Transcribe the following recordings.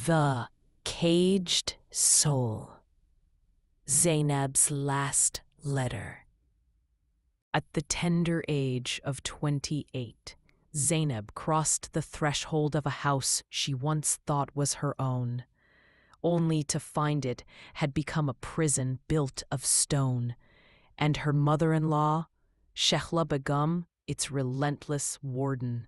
The Caged Soul. Zainab's last letter. At the tender age of 28, Zainab crossed the threshold of a house she once thought was her own, only to find it had become a prison built of stone, and her mother-in-law, Shehla Begum, its relentless warden.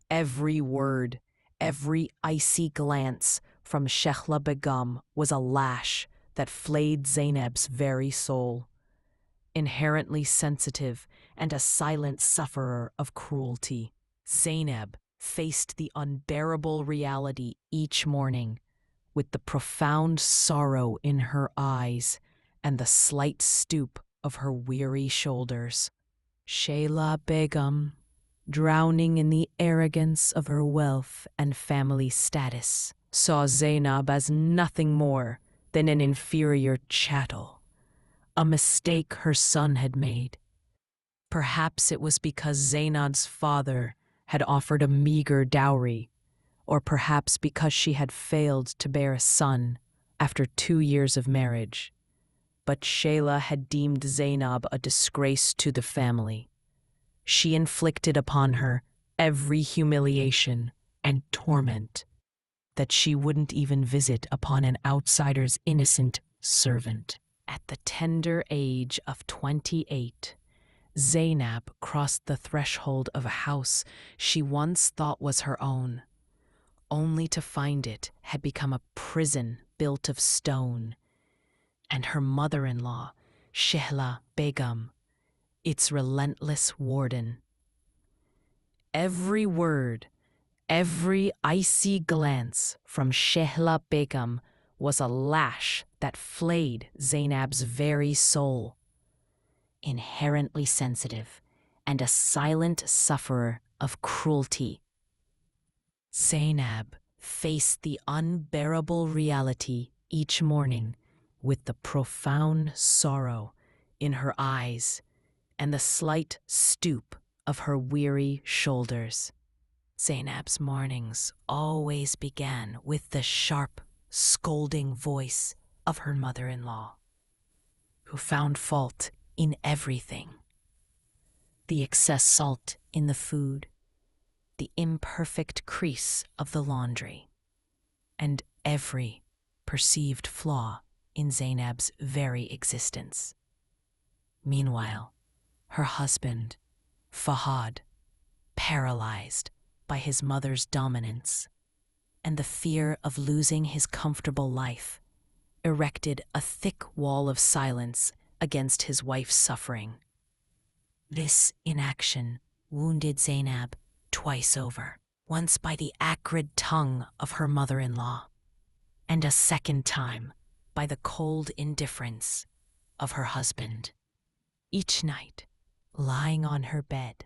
Every word, every icy glance from Shehla Begum was a lash that flayed Zainab's very soul. Inherently sensitive and a silent sufferer of cruelty, Zainab faced the unbearable reality each morning with the profound sorrow in her eyes and the slight stoop of her weary shoulders. Shehla Begum, drowning in the arrogance of her wealth and family status, saw Zainab as nothing more than an inferior chattel, a mistake her son had made. Perhaps it was because Zainab's father had offered a meager dowry, or perhaps because she had failed to bear a son after 2 years of marriage. But Shehla had deemed Zainab a disgrace to the family. She inflicted upon her every humiliation and torment that she wouldn't even visit upon an outsider's innocent servant. At the tender age of 28, Zainab crossed the threshold of a house she once thought was her own, only to find it had become a prison built of stone, and her mother-in-law, Shehla Begum, its relentless warden. Every word, every icy glance from Shehla Begum was a lash that flayed Zainab's very soul. Inherently sensitive and a silent sufferer of cruelty, Zainab faced the unbearable reality each morning with the profound sorrow in her eyes and the slight stoop of her weary shoulders. Zainab's mornings always began with the sharp, scolding voice of her mother-in-law, who found fault in everything. The excess salt in the food, the imperfect crease of the laundry, and every perceived flaw in Zainab's very existence. Meanwhile, her husband, Fahad, paralyzed by his mother's dominance and the fear of losing his comfortable life, erected a thick wall of silence against his wife's suffering. This inaction wounded Zainab twice over, once by the acrid tongue of her mother-in-law, and a second time by the cold indifference of her husband. Each night, lying on her bed,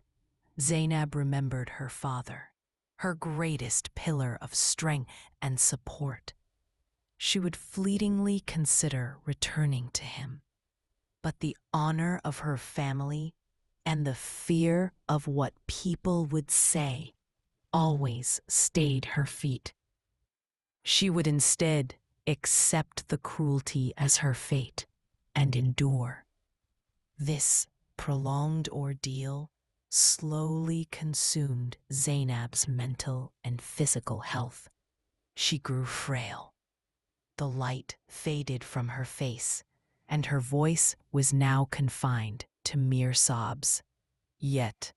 Zainab remembered her father, her greatest pillar of strength and support. She would fleetingly consider returning to him, but the honor of her family and the fear of what people would say always stayed her feet. She would instead accept the cruelty as her fate and endure. This prolonged ordeal slowly consumed Zainab's mental and physical health. She grew frail. The light faded from her face, and her voice was now confined to mere sobs. Yet,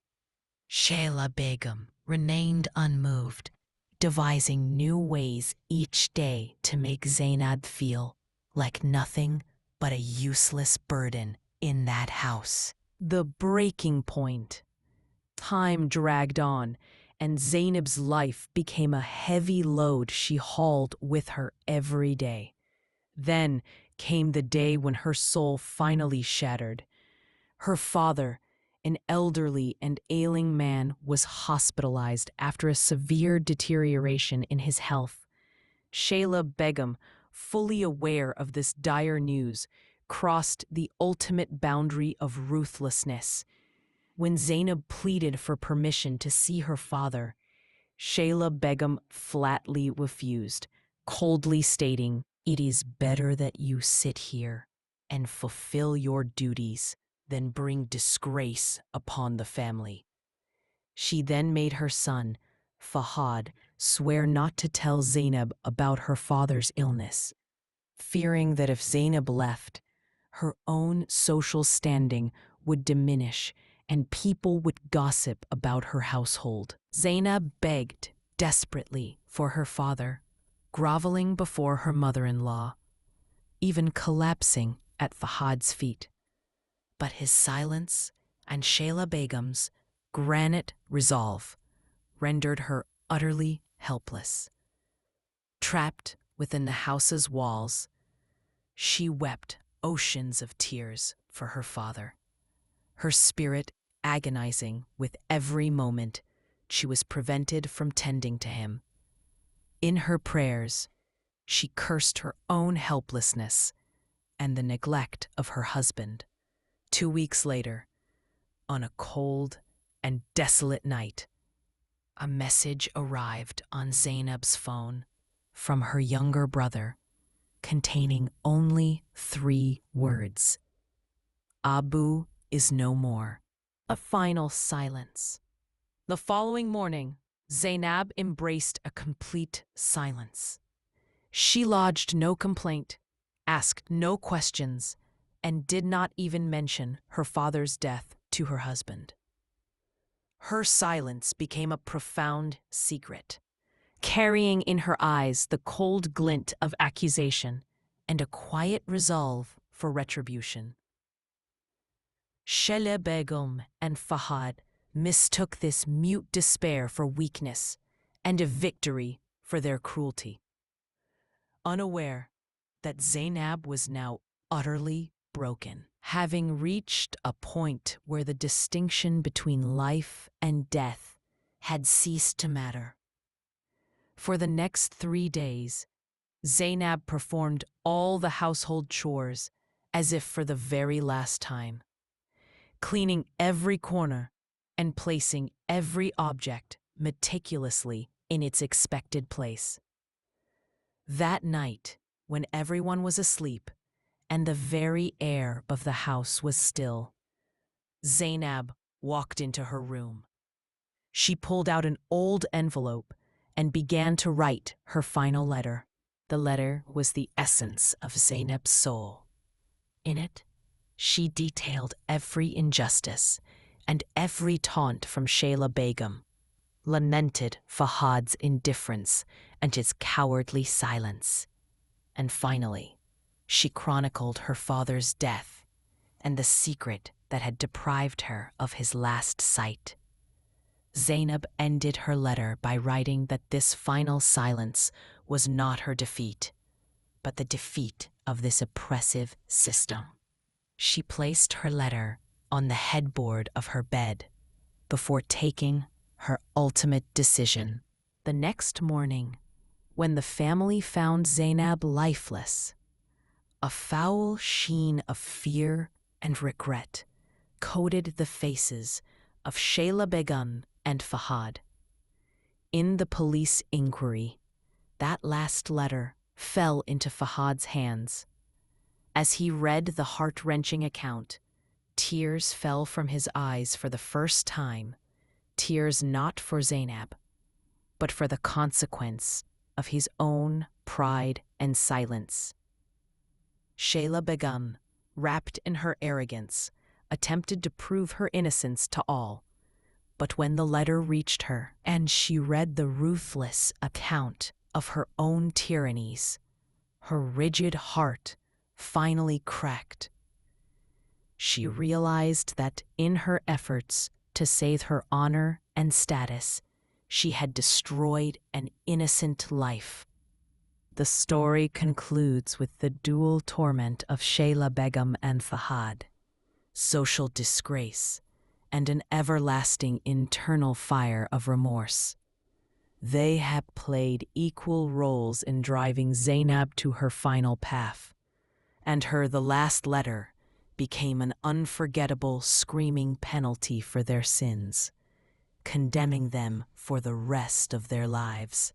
Shehla Begum remained unmoved, devising new ways each day to make Zainab feel like nothing but a useless burden in that house. The breaking point. Time dragged on, and Zainab's life became a heavy load she hauled with her every day. Then came the day when her soul finally shattered. Her father, an elderly and ailing man, was hospitalized after a severe deterioration in his health. Shehla Begum, fully aware of this dire news, crossed the ultimate boundary of ruthlessness. When Zainab pleaded for permission to see her father, Shehla Begum flatly refused, coldly stating, "It is better that you sit here and fulfill your duties than bring disgrace upon the family." She then made her son, Fahad, swear not to tell Zainab about her father's illness, fearing that if Zainab left, her own social standing would diminish and people would gossip about her household. Zainab begged desperately for her father, groveling before her mother-in-law, even collapsing at Fahad's feet. But his silence and Shayla Begum's granite resolve rendered her utterly helpless. Trapped within the house's walls, she wept oceans of tears for her father, her spirit agonizing with every moment she was prevented from tending to him. In her prayers, she cursed her own helplessness and the neglect of her husband. 2 weeks later, on a cold and desolate night, a message arrived on Zainab's phone from her younger brother, containing only 3 words: "Abu is no more." A final silence. The following morning, Zainab embraced a complete silence. She lodged no complaint, asked no questions, and did not even mention her father's death to her husband. Her silence became a profound secret, carrying in her eyes the cold glint of accusation and a quiet resolve for retribution. Shele Begum and Fahad mistook this mute despair for weakness and a victory for their cruelty, unaware that Zainab was now utterly broken, having reached a point where the distinction between life and death had ceased to matter. For the next 3 days, Zainab performed all the household chores as if for the very last time, cleaning every corner and placing every object meticulously in its expected place. That night, when everyone was asleep and the very air of the house was still, Zainab walked into her room. She pulled out an old envelope and began to write her final letter. The letter was the essence of Zainab's soul. In it, she detailed every injustice and every taunt from Shayla Begum, lamented Fahad's indifference and his cowardly silence, and finally, she chronicled her father's death and the secret that had deprived her of his last sight. Zainab ended her letter by writing that this final silence was not her defeat, but the defeat of this oppressive system. She placed her letter on the headboard of her bed before taking her ultimate decision. The next morning, when the family found Zainab lifeless, a foul sheen of fear and regret coated the faces of Shayla Begum and Fahad. In the police inquiry, that last letter fell into Fahad's hands. As he read the heart-wrenching account, tears fell from his eyes for the first time, tears not for Zainab, but for the consequence of his own pride and silence. Shayla Begum, wrapped in her arrogance, attempted to prove her innocence to all. But when the letter reached her and she read the ruthless account of her own tyrannies, her rigid heart finally cracked. She realized that in her efforts to save her honor and status, she had destroyed an innocent life. The story concludes with the dual torment of Shayla Begum and Fahad, social disgrace, and an everlasting internal fire of remorse. They have played equal roles in driving Zainab to her final path, and the last letter became an unforgettable screaming penalty for their sins, condemning them for the rest of their lives.